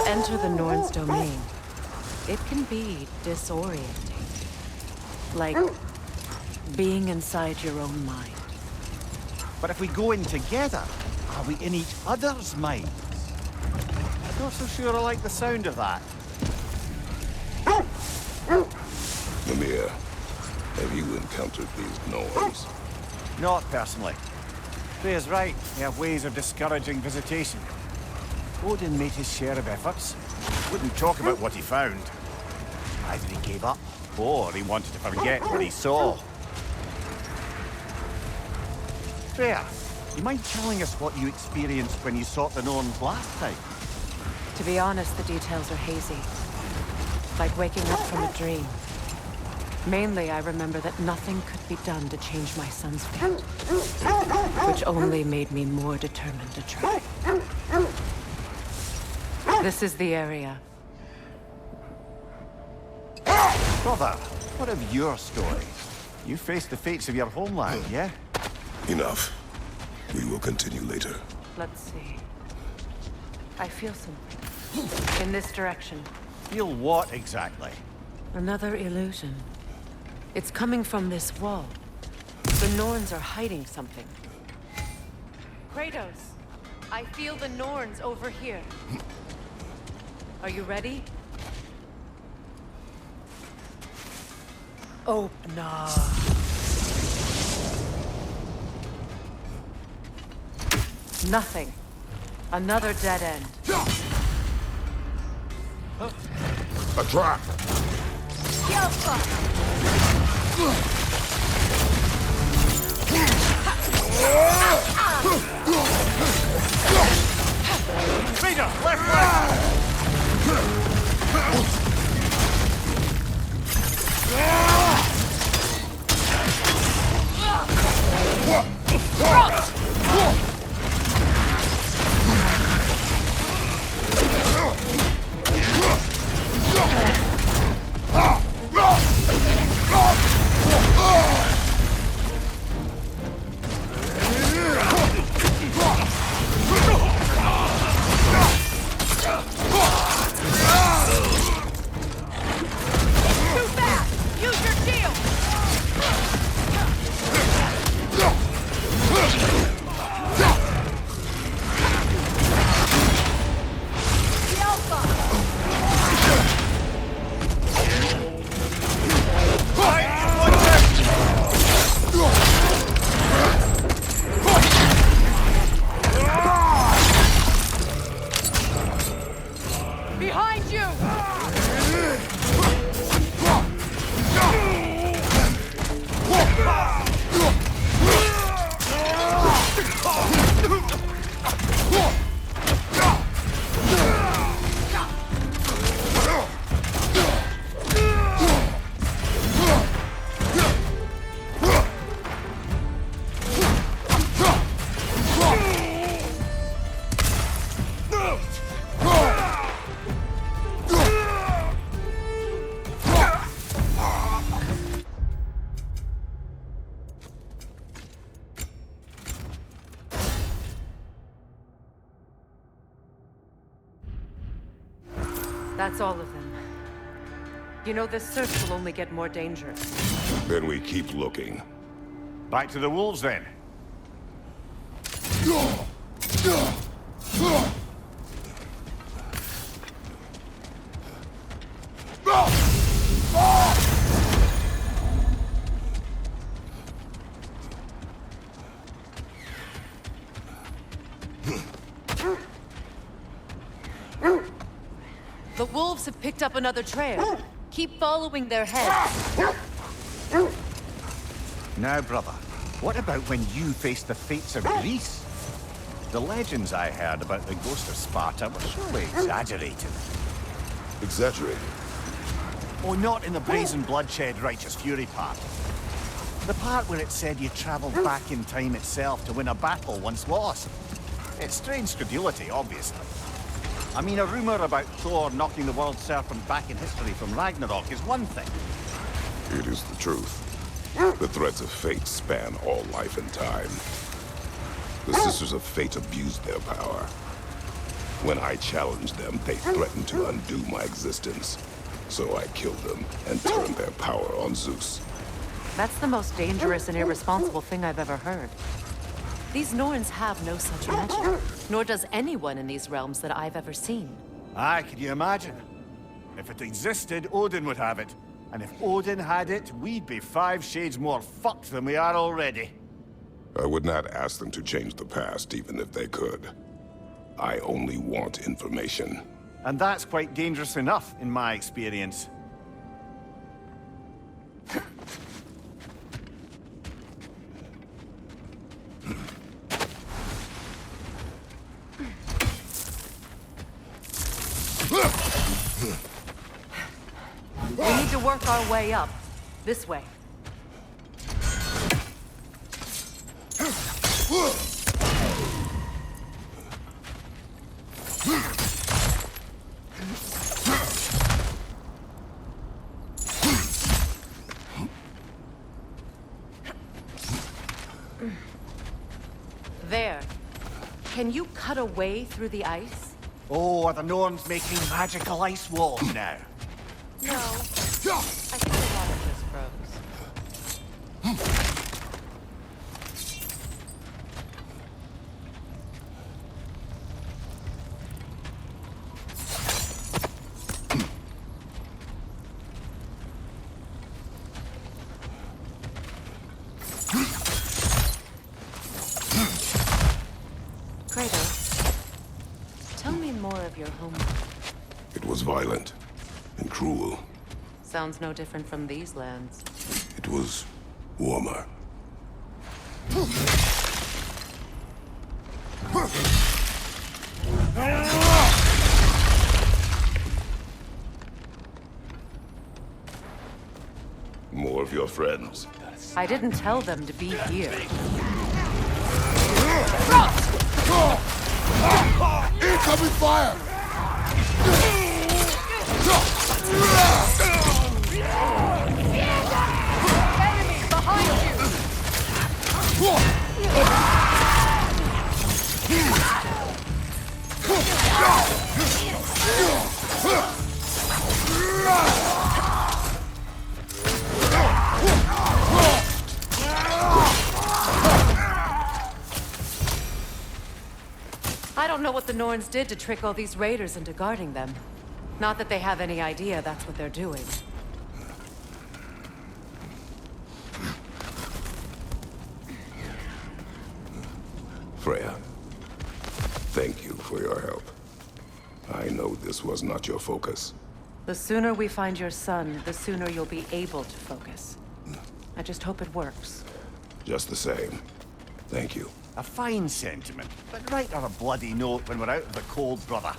enter the Norn's domain, it can be disorienting. Like being inside your own mind. But if we go in together, are we in each other's minds? Not so sure I like the sound of that. Mimir, have you encountered these Norns? Not personally. Freya's right. They have ways of discouraging visitation. Odin made his share of efforts. Wouldn't talk about what he found. Either he gave up, or he wanted to forget what he saw. Freya, you mind telling us what you experienced when you sought the Norns last time? To be honest, the details are hazy. Like waking up from a dream. Mainly, I remember that nothing could be done to change my son's fate. Which only made me more determined to try. This is the area. Brother, what of your story? You faced the fates of your homeland, yeah? Enough. We will continue later. Let's see. I feel something. In this direction. Feel what exactly? Another illusion. It's coming from this wall. The Norns are hiding something. Kratos, I feel the Norns over here. Are you ready? Open up. Nothing. Another dead end. A trap! Vader, left! Behind you! That's all of them. You know, this search will only get more dangerous. Then we keep looking. Back to the wolves, then. The wolves have picked up another trail. Keep following their heads. Now, brother, what about when you faced the fates of Greece? The legends I heard about the ghost of Sparta were surely exaggerated. Exaggerated? Oh, not in the brazen bloodshed righteous fury part. The part where it said you travelled back in time itself to win a battle once lost. It's strange credulity, obviously. I mean, a rumor about Thor knocking the world serpent back in history from Ragnarok is one thing. It is the truth. The threads of fate span all life and time. The Sisters of Fate abused their power. When I challenged them, they threatened to undo my existence. So I killed them and turned their power on Zeus. That's the most dangerous and irresponsible thing I've ever heard. These Norns have no such magic, nor does anyone in these realms that I've ever seen. Aye, could you imagine? If it existed, Odin would have it. And if Odin had it, we'd be 5 shades more fucked than we are already. I would not ask them to change the past, even if they could. I only want information. And that's quite dangerous enough, in my experience. We need to work our way up. This way. There. Can you cut a way through the ice? Oh, are the Norns making magical ice walls now? No. I think the water just froze. Kratos, tell me more of your homework. It was violent and cruel. Sounds no different from these lands. It was warmer. More of your friends. I didn't tell them to be here. Incoming fire! Enemy behind I don't know what the Norns did to trick all these raiders into guarding them. Not that they have any idea that's what they're doing. Freya, thank you for your help. I know this was not your focus. The sooner we find your son, the sooner you'll be able to focus. I just hope it works. Just the same, thank you. A fine sentiment, but write her a bloody note when we're out of the cold, brother.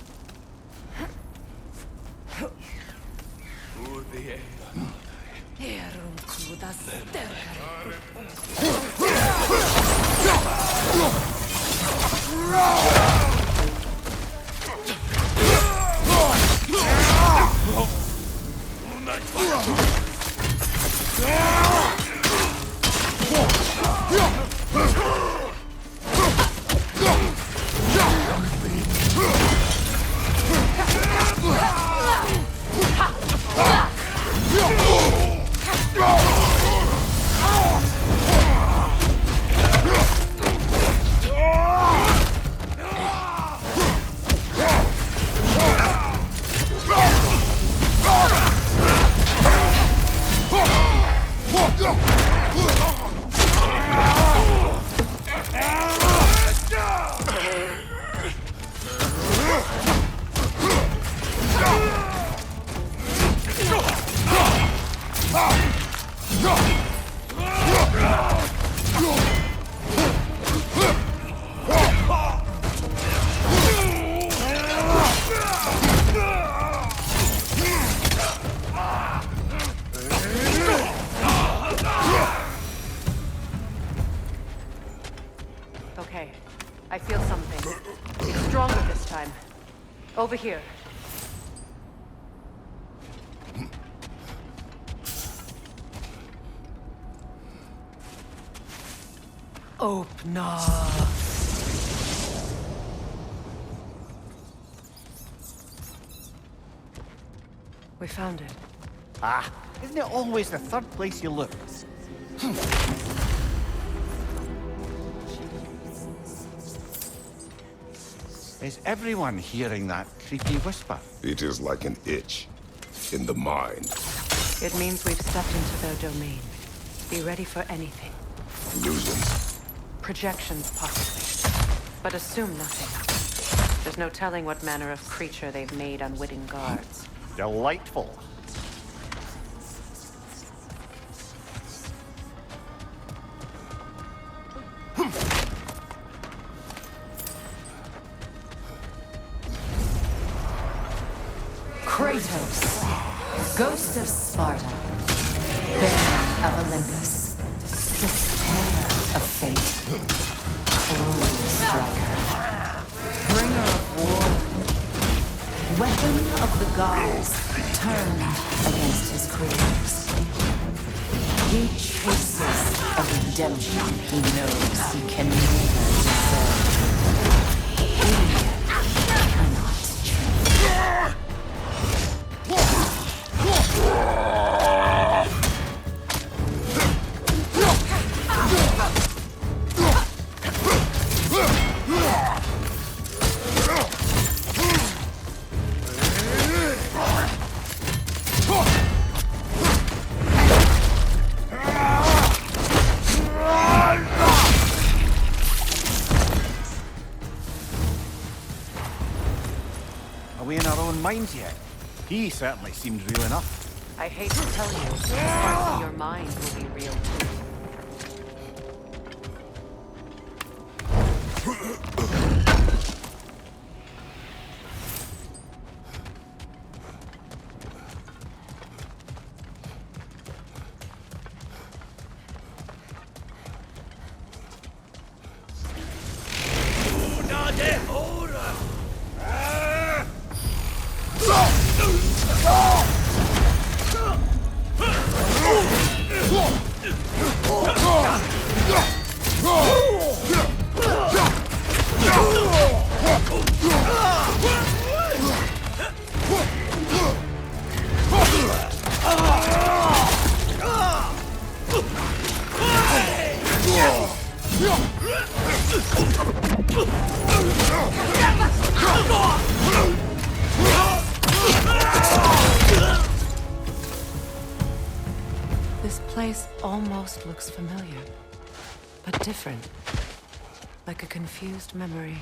Okay, I feel something. It's stronger this time. Over here. Open up. We found it. Ah, isn't it always the third place you look? Is everyone hearing that creepy whisper? It is like an itch in the mind. It means we've stepped into their domain. Be ready for anything. Illusions. Projections, possibly. But assume nothing. There's no telling what manner of creature they've made unwitting guards. Delightful. Kratos, ghost of Sparta, bearer of Olympus, despair of fate, cruel striker, bringer of war, weapon of the gods, turned against his creators. He chases a redemption he knows he can never deserve. He cannot change. Are we in our own minds yet? He certainly seemed real enough. I hate to tell you, parts of your mind will be real too. This place almost looks familiar, but different. Like a confused memory.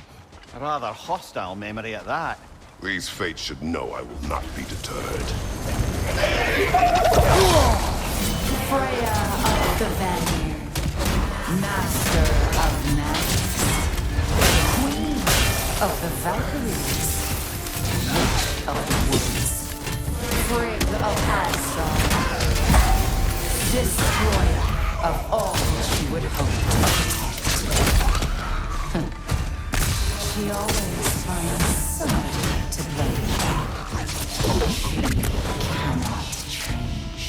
A rather hostile memory at that. These fates should know I will not be deterred. Freya of the Vanir, master of madness, queen of the Valkyries, witch of the woods, Frigg of Asgard, destroyer of all she would hope to protect. She always finds somebody to blame. She cannot change.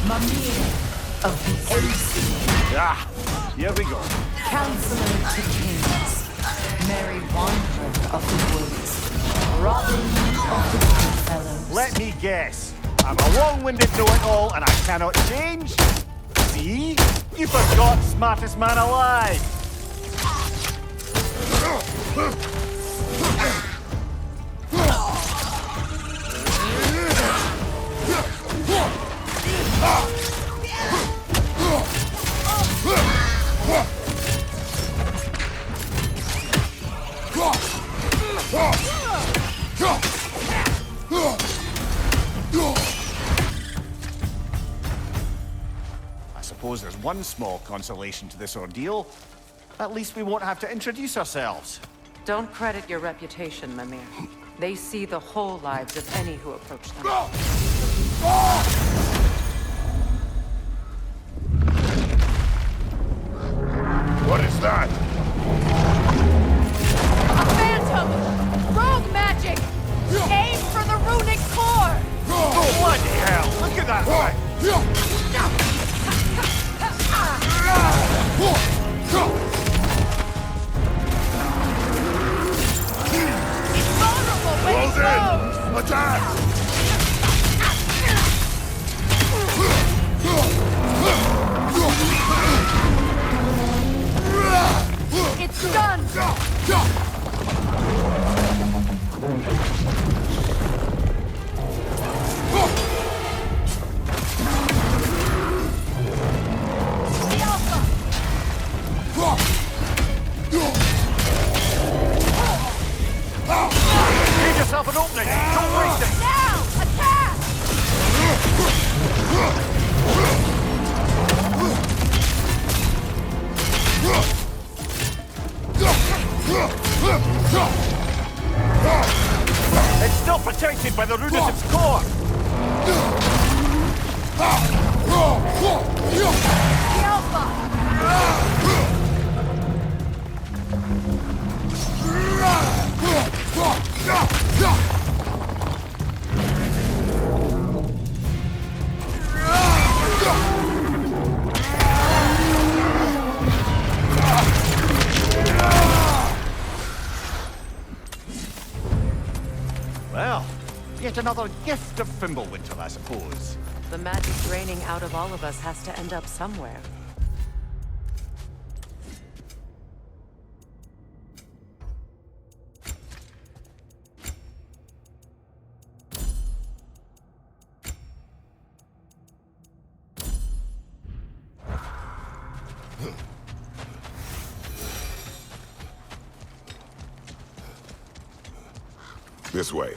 Mimir of the Ancient. Ah, here we go. Counselor to kings, merry wanderer of the woods, robin of the Goodfellows. Let me guess. I'm a long-winded know-it-all and I cannot change? See? You forgot smartest man alive! I suppose there's one small consolation to this ordeal. At least we won't have to introduce ourselves. Don't credit your reputation, Mimir. They see the whole lives of any who approach them. What is that? A phantom! Rogue magic! Aim for the runic core! Oh, bloody hell! Look at that thing! It's vulnerable when Close exposed! in! Attack! It's done! The Alpha! Give yourself an opening! Don't waste it! Now! Attack! It's still protected by the Runetic's core! The Alpha! Well, yet another gift of Fimbulwinter, I suppose. The magic draining out of all of us has to end up somewhere. This way.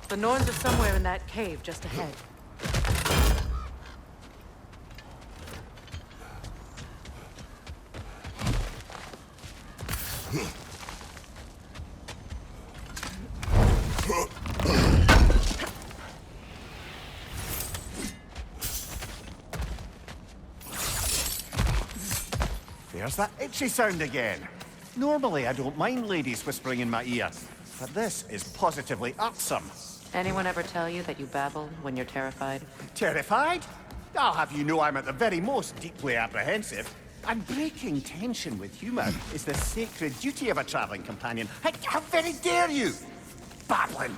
The Norns are somewhere in that cave just ahead. There's that itchy sound again. Normally, I don't mind ladies whispering in my ear, but this is positively irksome. Anyone ever tell you that you babble when you're terrified? Terrified? I'll have you know I'm at the very most deeply apprehensive. And breaking tension with humour is the sacred duty of a travelling companion. How very dare you! Babbling!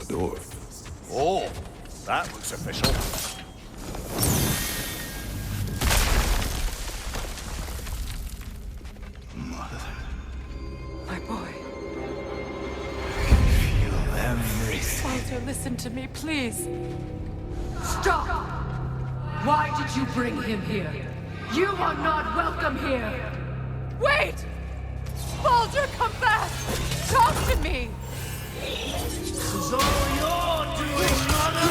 A door. Oh, that looks official. My boy. Feel everything. Walter, listen to me, please. Stop! Why did you bring him here? You are not welcome here! Wait! Baldur, come back! Talk to me! This is all you're doing, mother!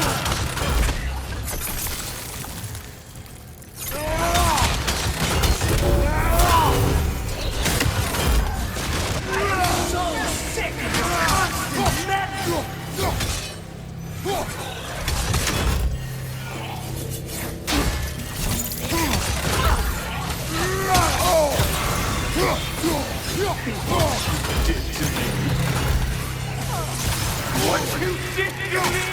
I'm so sick of your constant meddling! shit you need!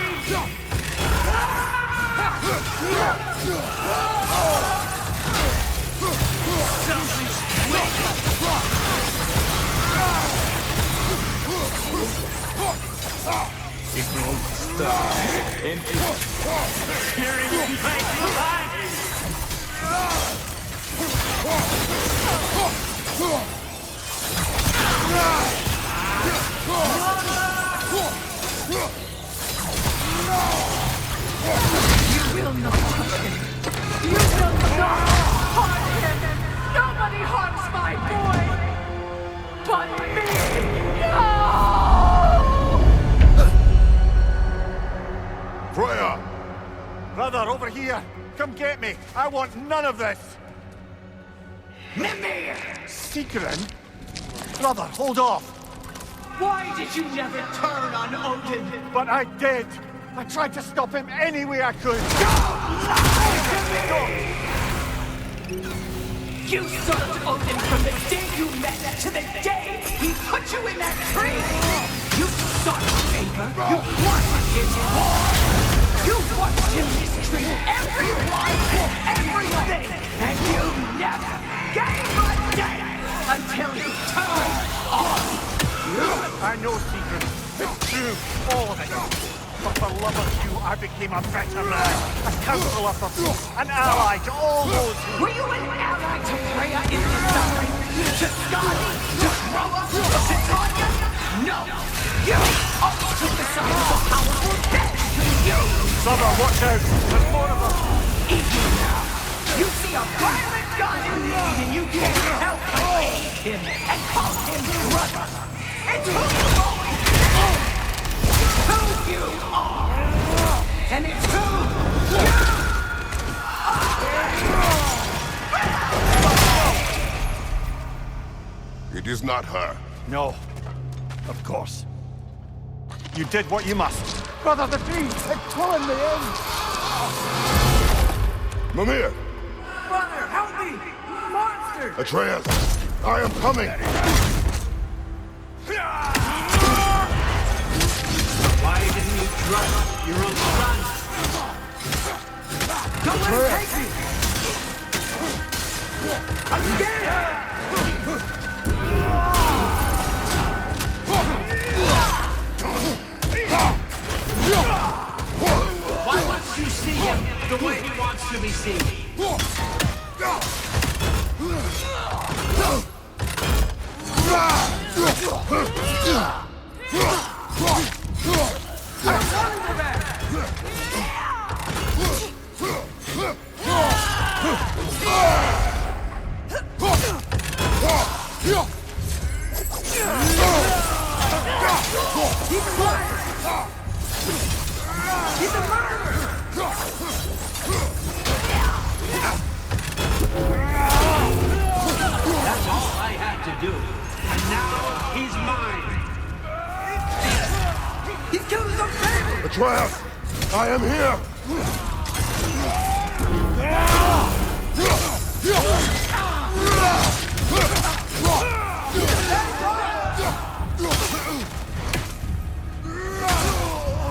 Something's waiting! It won't stop. And it's tearing my life! You will not touch him. You will not harm him. Nobody harms my boy. But me. No! Freya! Brother, over here! Come get me! I want none of this! Mimir! Secret? Brother, hold off! Why did you never turn on Odin? But I did! I tried to stop him any way I could! You served Odin from the day you met to the day he put you in that tree! You sought favor, you wanted his war! You watched him mistreat everyone and everything, and you never gave a damn until you turned on I know Secret. It's true, all of it. But for love of you, I became a better man. A counselor for peace, an ally to all those who... Were you an ally to Freya in the suffering? To Skadi? To Groa? To Tanya? No! You almost took the side of the powerful dead! You! Brother, watch out! There's more of them! Eat you now! You see a violent god in need and you can't help but aid him and call him brother! It's who you always been! It's who you are! And it's who you It is not her. No. Of course. You did what you must. Brother, the beast had torn me in! Mimir! Brother, help me! Monster! Atreus! I am coming! Why didn't you trust your own son? Don't let him take me! I'm scared! Why won't you see him the way he wants to be seen? He's a murderer! That's all I had to do. And now he's mine. He's killed his own family! Atreus! I am here!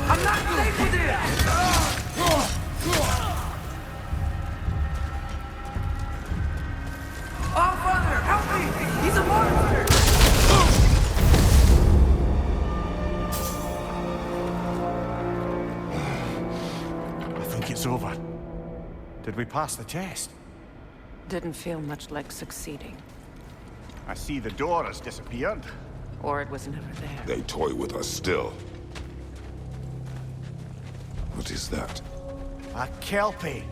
I'm not safe with it! Oh, Father, help me! He's a monster! I think it's over. Did we pass the test? Didn't feel much like succeeding. I see the door has disappeared. Or it was never there. They toy with us still. What is that? A Kelpie.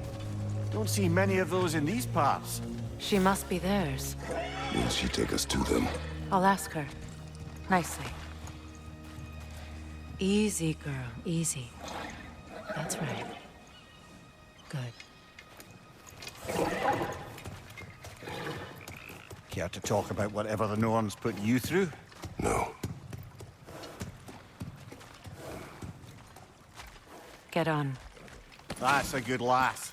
Don't see many of those in these parts. She must be theirs. Will she take us to them? I'll ask her. Nicely. Easy, girl. Easy. That's right. Good. Care to talk about whatever the Norns put you through? No. Get on. That's a good lass.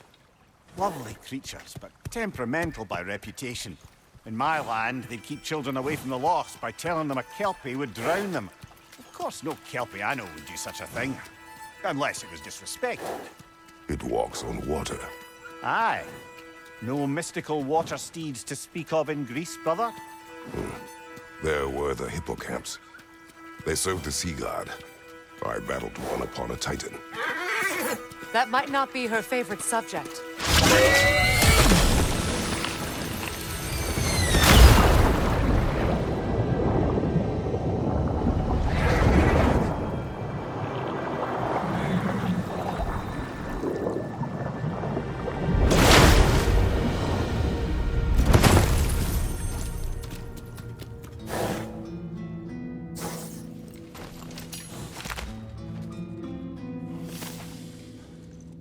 Lovely creatures, but temperamental by reputation. In my land, they'd keep children away from the lost by telling them a Kelpie would drown them. Of course, no Kelpie I know would do such a thing. Unless it was disrespected. It walks on water. Aye. No mystical water steeds to speak of in Greece, brother? There were the hippocamps. They served the sea god. I battled one upon a titan. That might not be her favorite subject.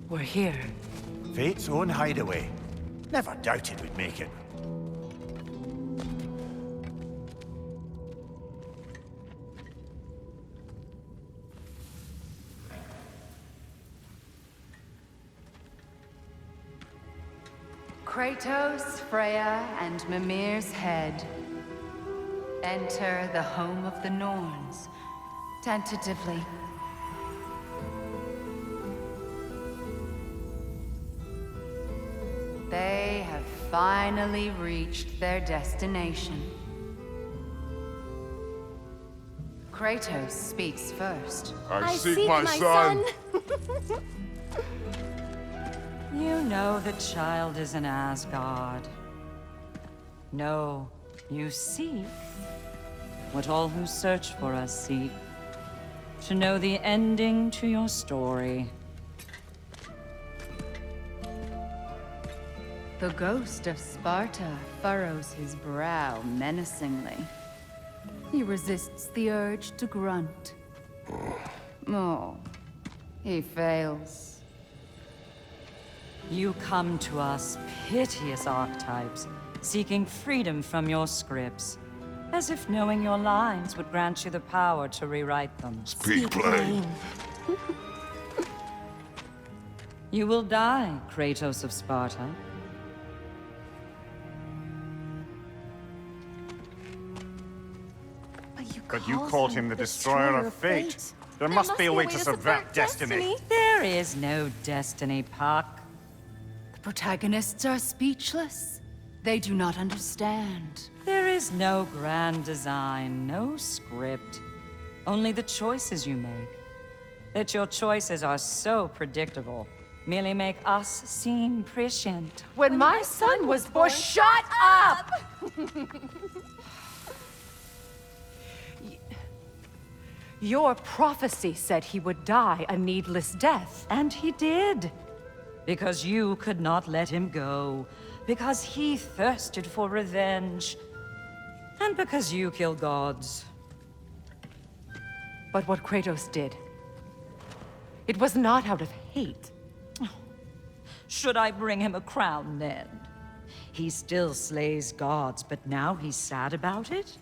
We're here. Fate's own hideaway. Never doubted we'd make it. Kratos, Freya, and Mimir's head. Enter the home of the Norns, tentatively. They have finally reached their destination. Kratos speaks first. I seek my son. You know the child is in Asgard. No, you seek what all who search for us seek. To know the ending to your story. The ghost of Sparta furrows his brow menacingly. He resists the urge to grunt. Oh, he fails. You come to us, piteous archetypes, seeking freedom from your scripts, as if knowing your lines would grant you the power to rewrite them. Speak plain. You will die, Kratos of Sparta. But you called him the destroyer of fate. There must be a way to subvert destiny. There is no destiny, Puck. The protagonists are speechless. They do not understand. There is no grand design, no script. Only the choices you make. That your choices are so predictable, merely make us seem prescient. When my son was born, shut up! Your prophecy said he would die a needless death. And he did. Because you could not let him go. Because he thirsted for revenge. And because you kill gods. But what Kratos did, it was not out of hate. Should I bring him a crown then? He still slays gods, but now he's sad about it?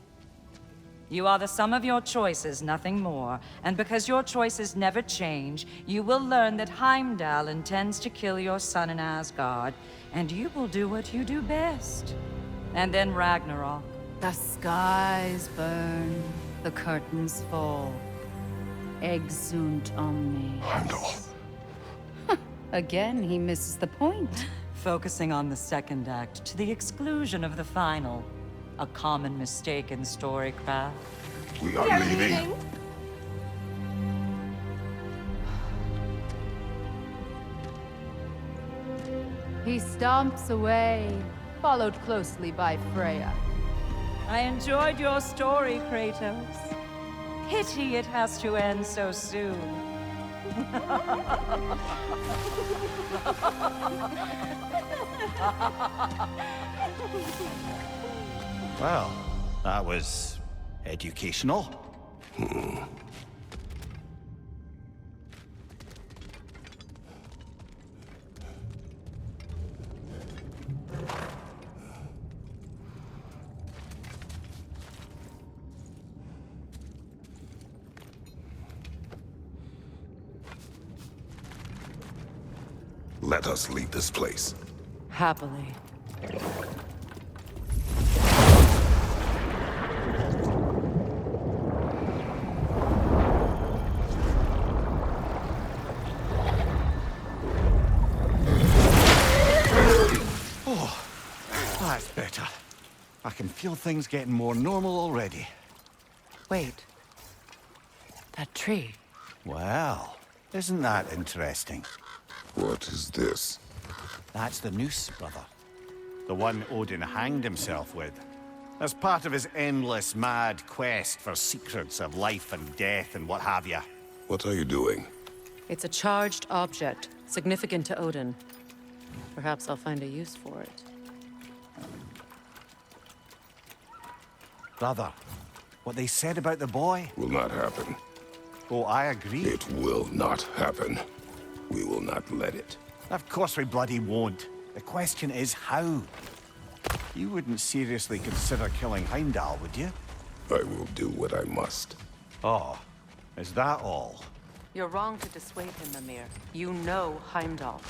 You are the sum of your choices, nothing more. And because your choices never change, you will learn that Heimdall intends to kill your son in Asgard, and you will do what you do best. And then Ragnarok. The skies burn, the curtains fall. Exunt omnes. Heimdall. Again, he misses the point. Focusing on the second act to the exclusion of the final. A common mistake in storycraft. We are leaving. He stomps away, followed closely by Freya. I enjoyed your story, Kratos. Pity it has to end so soon. Well, that was educational. Let us leave this place. Happily. I can feel things getting more normal already. Wait. That tree. Well, isn't that interesting? What is this? That's the noose, brother. The one Odin hanged himself with. As part of his endless, mad quest for secrets of life and death and what have you. What are you doing? It's a charged object, significant to Odin. Perhaps I'll find a use for it. Brother, what they said about the boy? Will not happen. Oh, I agree. It will not happen. We will not let it. Of course we bloody won't. The question is how? You wouldn't seriously consider killing Heimdall, would you? I will do what I must. Oh, is that all? You're wrong to dissuade him, Mimir. You know Heimdall.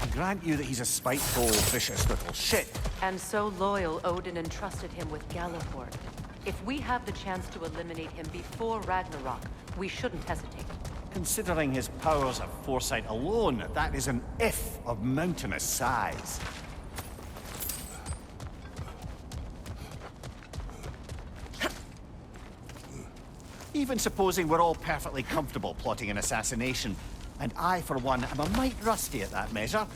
I grant you that he's a spiteful, vicious little shit. And so loyal, Odin entrusted him with Galliford. If we have the chance to eliminate him before Ragnarok, we shouldn't hesitate. Considering his powers of foresight alone, that is an if of mountainous size. Even supposing we're all perfectly comfortable plotting an assassination, and I, for one, am a mite rusty at that measure.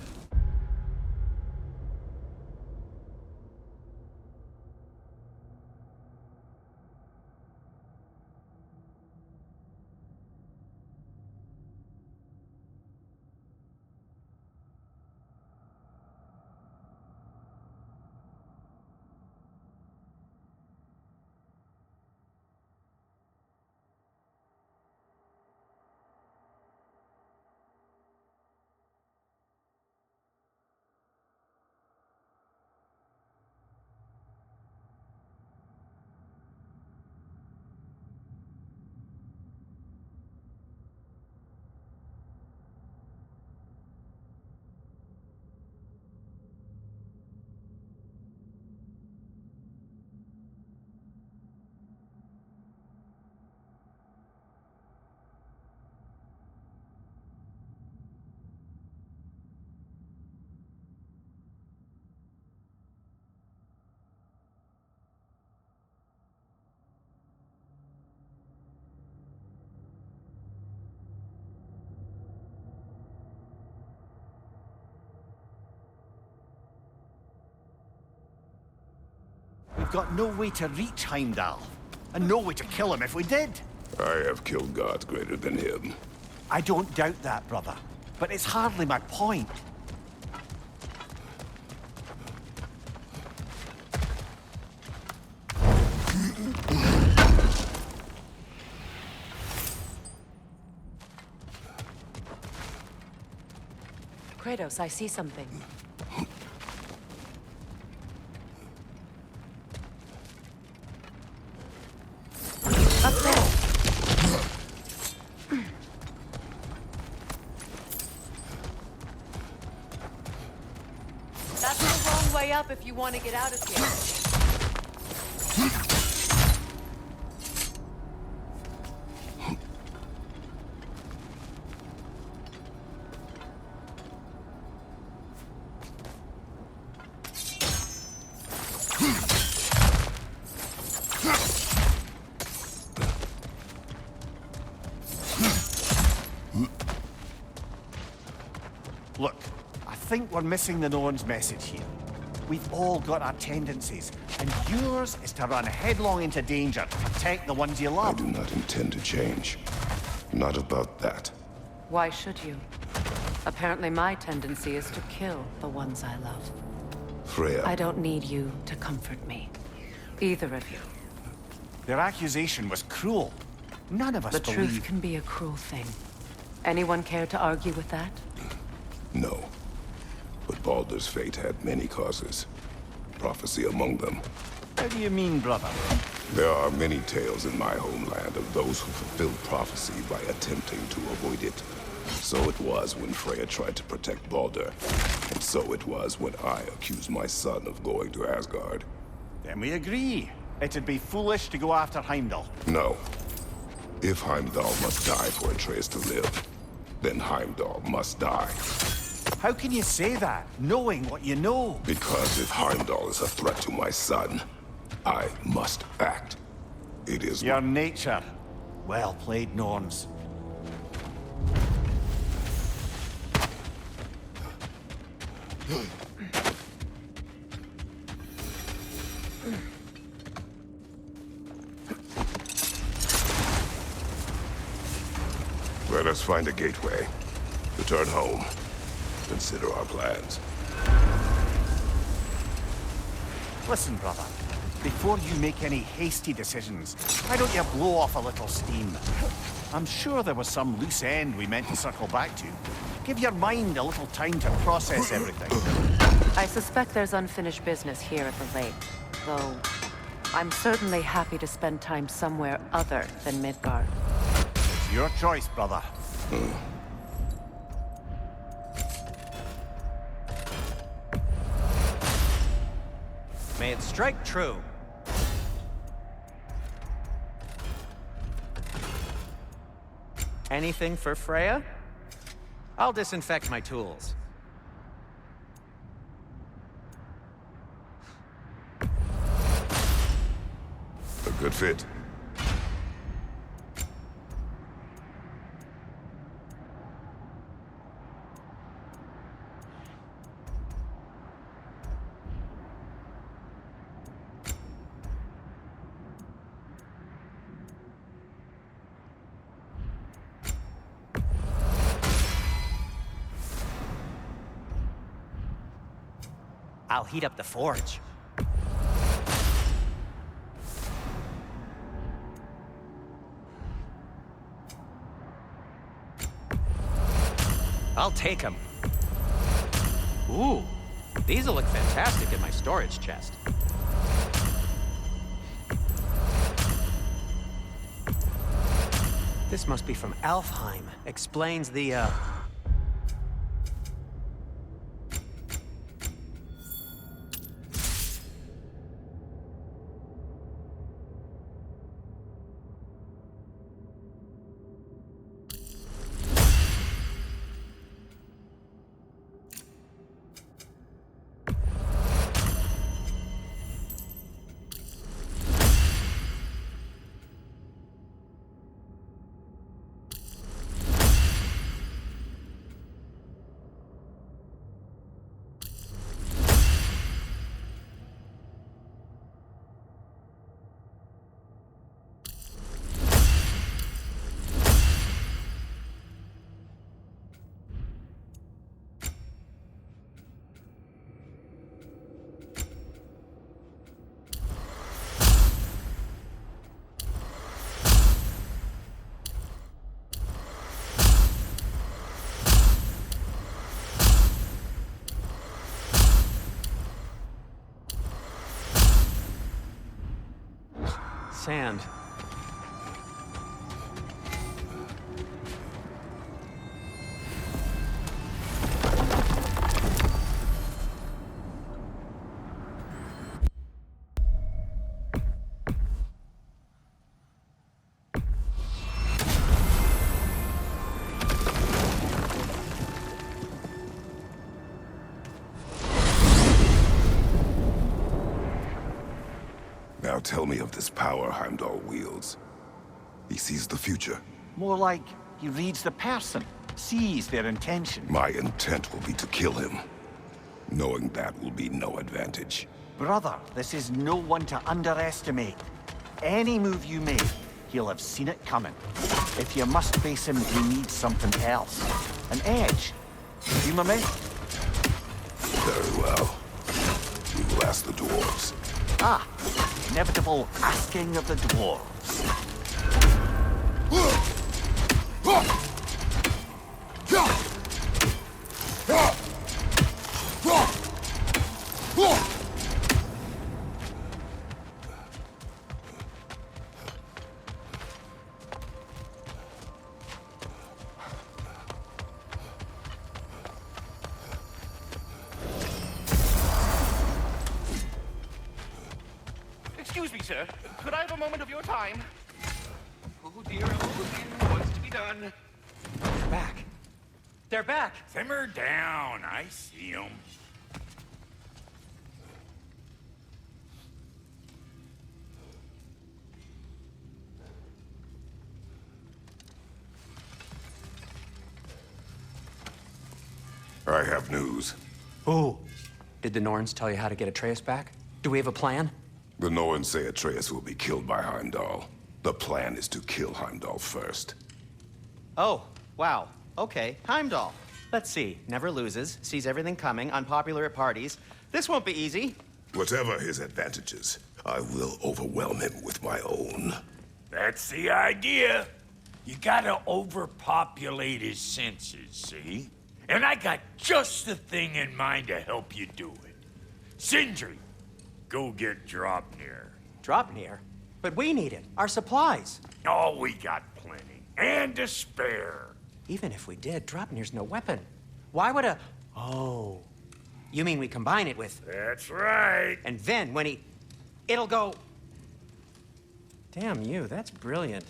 We've got no way to reach Heimdall, and no way to kill him if we did. I have killed gods greater than him. I don't doubt that, brother, but it's hardly my point. Kratos, I see something. Up there! That's the wrong way up if you want to get out of here. Look, I think we're missing the Norn's message here. We've all got our tendencies, and yours is to run headlong into danger to protect the ones you I love. do not intend to change. Not about that. Why should you? Apparently my tendency is to kill the ones I love. Freya, I don't need you to comfort me. Either of you. Their accusation was cruel. None of us The believe... truth can be a cruel thing. Anyone care to argue with that? no. But Baldur's fate had many causes. Prophecy among them. How do you mean, brother? There are many tales in my homeland of those who fulfilled prophecy by attempting to avoid it. So it was when Freya tried to protect Baldur. And so it was when I accused my son of going to Asgard. Then we agree. It'd be foolish to go after Heimdall. No. If Heimdall must die for Atreus to live, then Heimdall must die. How can you say that, knowing what you know? Because if Heimdall is a threat to my son, I must act. It is Your nature. Well played, Norns. Let us find a gateway. Return home. Consider our plans. Listen, brother. Before you make any hasty decisions, why don't you blow off a little steam? I'm sure there was some loose end we meant to circle back to. Give your mind a little time to process everything. I suspect there's unfinished business here at the lake, though I'm certainly happy to spend time somewhere other than Midgard. It's your choice, brother. May it strike true. Anything for Freya? I'll disinfect my tools. A good fit. I'll heat up the forge. I'll take them. Ooh, these'll look fantastic in my storage chest. This must be from Alfheim. Explains the, sand. Now tell me of this power Heimdall wields. He sees the future. More like he reads the person, sees their intention. My intent will be to kill him. Knowing that will be no advantage. Brother, this is no one to underestimate. Any move you make, he'll have seen it coming. If you must face him, you need something else. An edge. You, my mate? Very well. We will ask the dwarves. Ah, inevitable asking of the dwarves. Excuse me, sir. Could I have a moment of your time? Oh dear, what's to be done? They're back. They're back! Simmer down, I see 'em. I have news. Ooh. Did the Norns tell you how to get Atreus back? Do we have a plan? The Norns say Atreus will be killed by Heimdall. The plan is to kill Heimdall first. Oh, wow. Okay, Heimdall. Let's see. Never loses, sees everything coming, unpopular at parties. This won't be easy. Whatever his advantages, I will overwhelm him with my own. That's the idea. You gotta overpopulate his senses, see? And I got just the thing in mind to help you do it. Sindri, go get Draupnir. Draupnir? But we need it. Our supplies. Oh, we got plenty. And to spare. Even if we did, Draupnir's no weapon. Why would a... Oh. You mean we combine it with... That's right. And then when he... It'll go... Damn you, that's brilliant.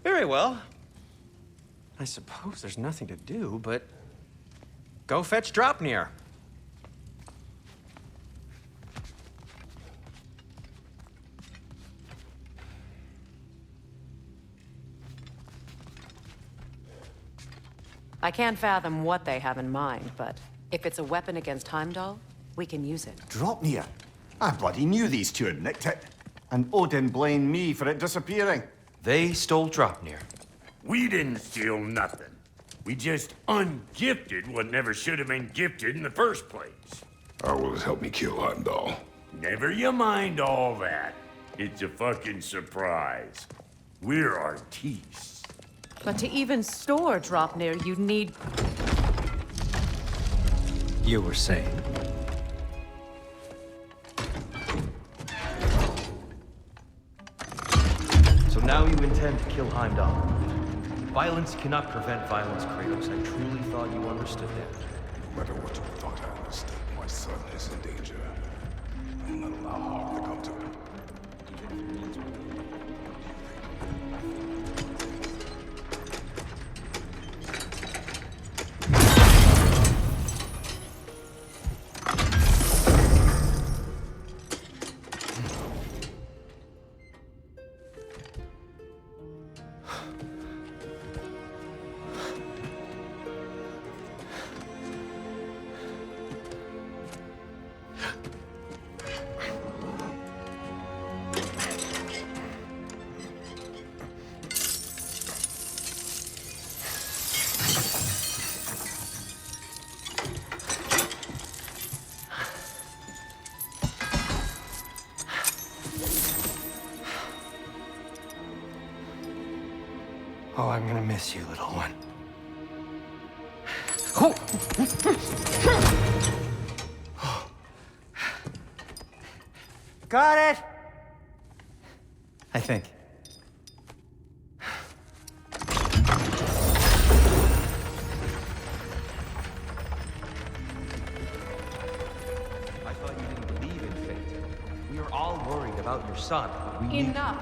Very well. I suppose there's nothing to do, but... Go fetch Draupnir. I can't fathom what they have in mind, but if it's a weapon against Heimdall, we can use it. Draupnir. I bloody knew these two had nicked it. And Odin blamed me for it disappearing. They stole Draupnir. We didn't steal nothing. We just ungifted what never should have been gifted in the first place. How will it help me kill Heimdall? Never you mind all that. It's a fucking surprise. We're artistes. But to even store Draupnir, you need... You were saying. So now you intend to kill Heimdall. Violence cannot prevent violence, Kratos. I truly thought you understood that. No matter what you thought I understood, my son is in danger. I will not allow harm to come to him. Oh, I'm gonna miss you, little one. Got it! I think. I thought you didn't believe in fate. We are all worried about your son. We need... Enough!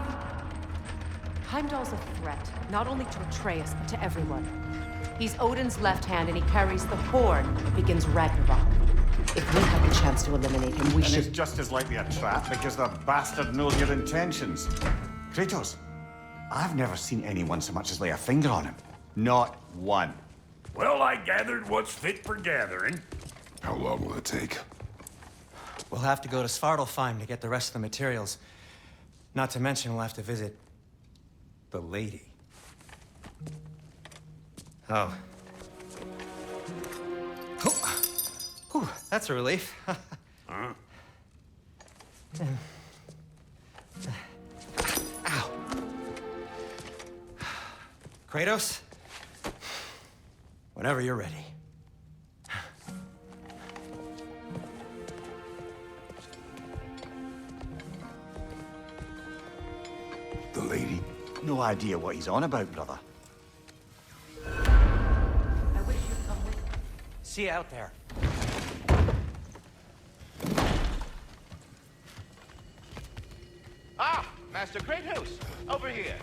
Heimdall's a threat, not only to Atreus, but to everyone. He's Odin's left hand, and he carries the horn that begins Ragnarok. If we have the chance to eliminate him, we And should... it's just as likely a trap because the bastard knows your intentions. Kratos, I've never seen anyone so much as lay a finger on him. Not one. Well, I gathered what's fit for gathering. How long will it take? We'll have to go to Svartalfheim to get the rest of the materials. Not to mention we'll have to visit... the lady. Oh. Whew, that's a relief. Huh? Ow. Kratos? Whenever you're ready. The lady? No idea what he's on about, brother. I wish you'd come with me. See you out there. Ah, Master Kratos, over here.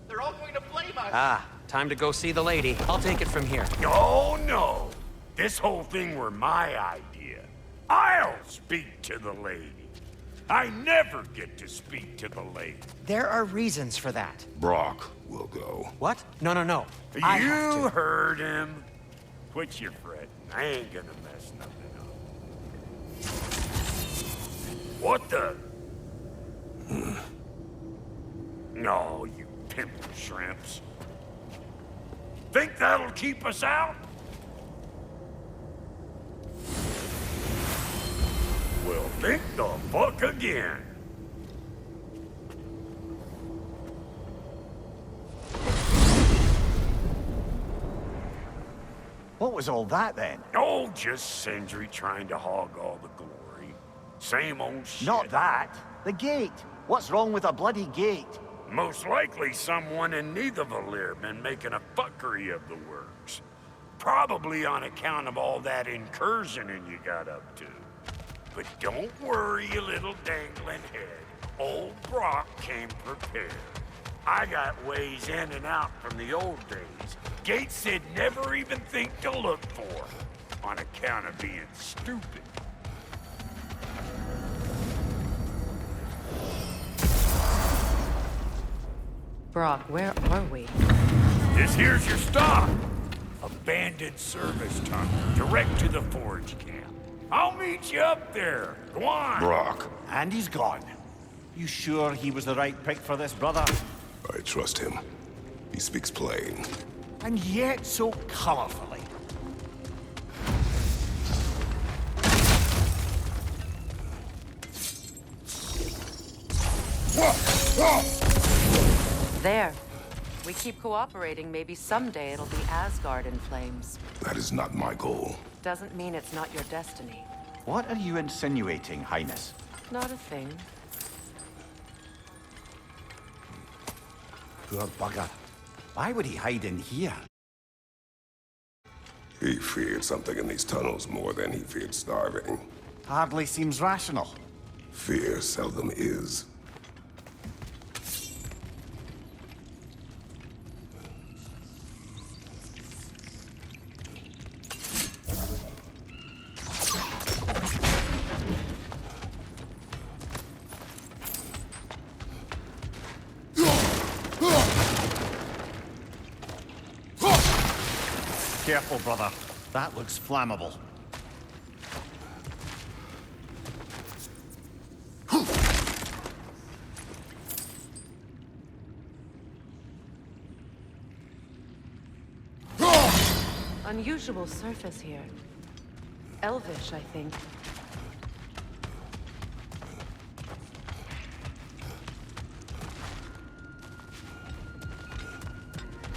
They're all going to blame us. Ah, time to go see the lady. I'll take it from here. Oh, no. This whole thing were my idea. I'll speak to the lady. I never get to speak to the lady. There are reasons for that. Brock will go. What? No. I have You to. heard him. Quit your fretting. I ain't gonna mess nothing up. What the? No, you pimple shrimps. Think that'll keep us out? Well, think the fuck again. What was all that then? Oh, just Sindri trying to hog all the glory. Same old shit. Not that. The gate. What's wrong with a bloody gate? Most likely someone in Nidavellir been making a fuckery of the works. Probably on account of all that incursioning you got up to. But don't worry, you little dangling head. Old Brock came prepared. I got ways in and out from the old days. Gates they'd never even think to look for, on account of being stupid. Brock, where are we? This here's your stop. Abandoned service tunnel, direct to the forge camp. I'll meet you up there. Go on. Brock, And he's gone. You sure he was the right pick for this, brother? I trust him. He speaks plain. And yet so colorfully. There. We keep cooperating, maybe someday it'll be Asgard in flames. That is not my goal. Doesn't mean it's not your destiny. What are you insinuating, Highness? Not a thing. Poor bugger. Why would he hide in here? He feared something in these tunnels more than he feared starving. Hardly seems rational. Fear seldom is. Careful, brother. That looks flammable. Unusual surface here. Elvish, I think.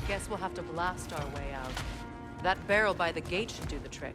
Guess we'll have to blast our way out. That barrel by the gate should do the trick.